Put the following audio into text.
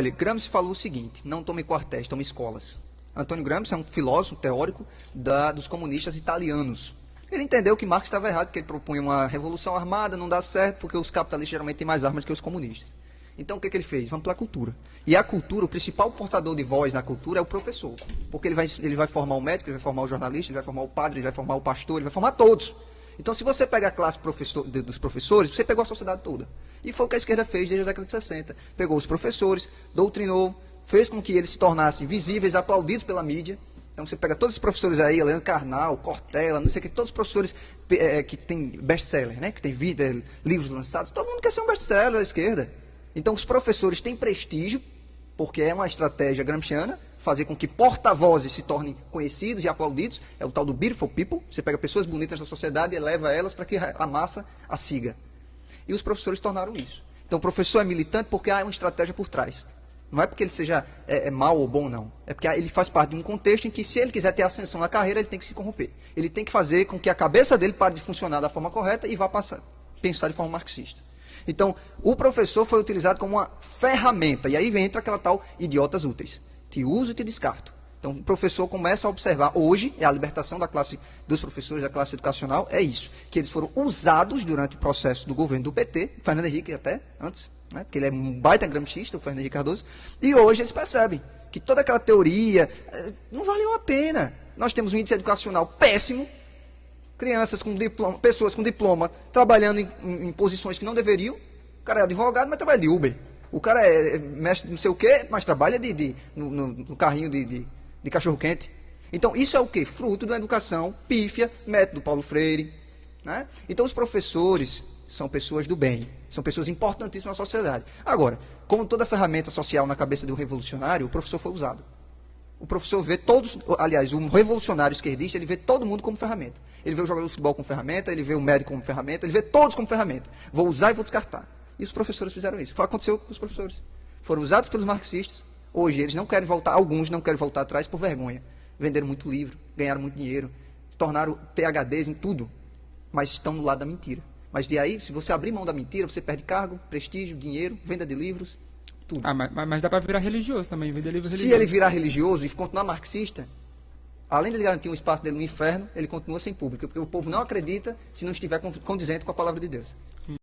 Olha, Gramsci falou o seguinte: não tome quartéis, tome escolas. Antônio Gramsci é um filósofo teórico dos comunistas italianos. Ele entendeu que Marx estava errado, porque ele propunha uma revolução armada, não dá certo, porque os capitalistas geralmente têm mais armas do que os comunistas. Então, o que ele fez? Vamos pela cultura. E a cultura, o principal portador de voz na cultura é o professor. Porque ele vai formar o médico, ele vai formar o jornalista, ele vai formar o padre, ele vai formar o pastor, ele vai formar todos. Então, se você pega a classe dos professores, você pegou a sociedade toda. E foi o que a esquerda fez desde a década de 60. Pegou os professores, doutrinou, fez com que eles se tornassem visíveis, aplaudidos pela mídia. Então, você pega todos os professores aí, Leandro Carnal, Cortella, não sei o que, todos os professores que têm best-seller, né? Que têm livros lançados, todo mundo quer ser um best-seller da esquerda. Então, os professores têm prestígio, porque é uma estratégia gramsciana, fazer com que porta-vozes se tornem conhecidos e aplaudidos. É o tal do beautiful people. Você pega pessoas bonitas da sociedade e eleva elas para que a massa a siga. E os professores tornaram isso. Então, o professor é militante porque há uma estratégia por trás. Não é porque ele seja mau ou bom, não. É porque ele faz parte de um contexto em que, se ele quiser ter ascensão na carreira, ele tem que se corromper. Ele tem que fazer com que a cabeça dele pare de funcionar da forma correta e vá pensar de forma marxista. Então, o professor foi utilizado como uma ferramenta. E aí entra aquela tal idiotas úteis. Te uso e te descarto. Então, o professor começa a observar, hoje, é a libertação da classe dos professores, da classe educacional, é isso. Que eles foram usados durante o processo do governo do PT, Fernando Henrique até, antes, né, porque ele é um baita gramscista, o Fernando Henrique Cardoso, e hoje eles percebem que toda aquela teoria não valeu a pena. Nós temos um índice educacional péssimo, crianças com diploma, pessoas com diploma trabalhando em posições que não deveriam. O cara é advogado, mas trabalha de Uber. O cara é mestre não sei o quê, mas trabalha no carrinho de cachorro-quente. Então, isso é o quê? Fruto de uma educação pífia, método Paulo Freire. Né? Então, os professores são pessoas do bem, são pessoas importantíssimas na sociedade. Agora, como toda ferramenta social na cabeça de um revolucionário, o professor foi usado. O professor vê todos, aliás, o revolucionário esquerdista, ele vê todo mundo como ferramenta. Ele vê o jogador de futebol como ferramenta, ele vê o médico como ferramenta, ele vê todos como ferramenta. Vou usar e vou descartar. E os professores fizeram isso. Aconteceu com os professores. Foram usados pelos marxistas. Hoje eles não querem voltar, alguns não querem voltar atrás por vergonha. Venderam muito livro, ganharam muito dinheiro, se tornaram PhDs em tudo, mas estão no lado da mentira. Mas de aí, se você abrir mão da mentira, você perde cargo, prestígio, dinheiro, venda de livros, tudo. Mas dá para virar religioso também, vender livros religiosos. Se ele virar religioso e continuar marxista, além de ele garantir um espaço dele no inferno, ele continua sem público, porque o povo não acredita se não estiver condizente com a palavra de Deus.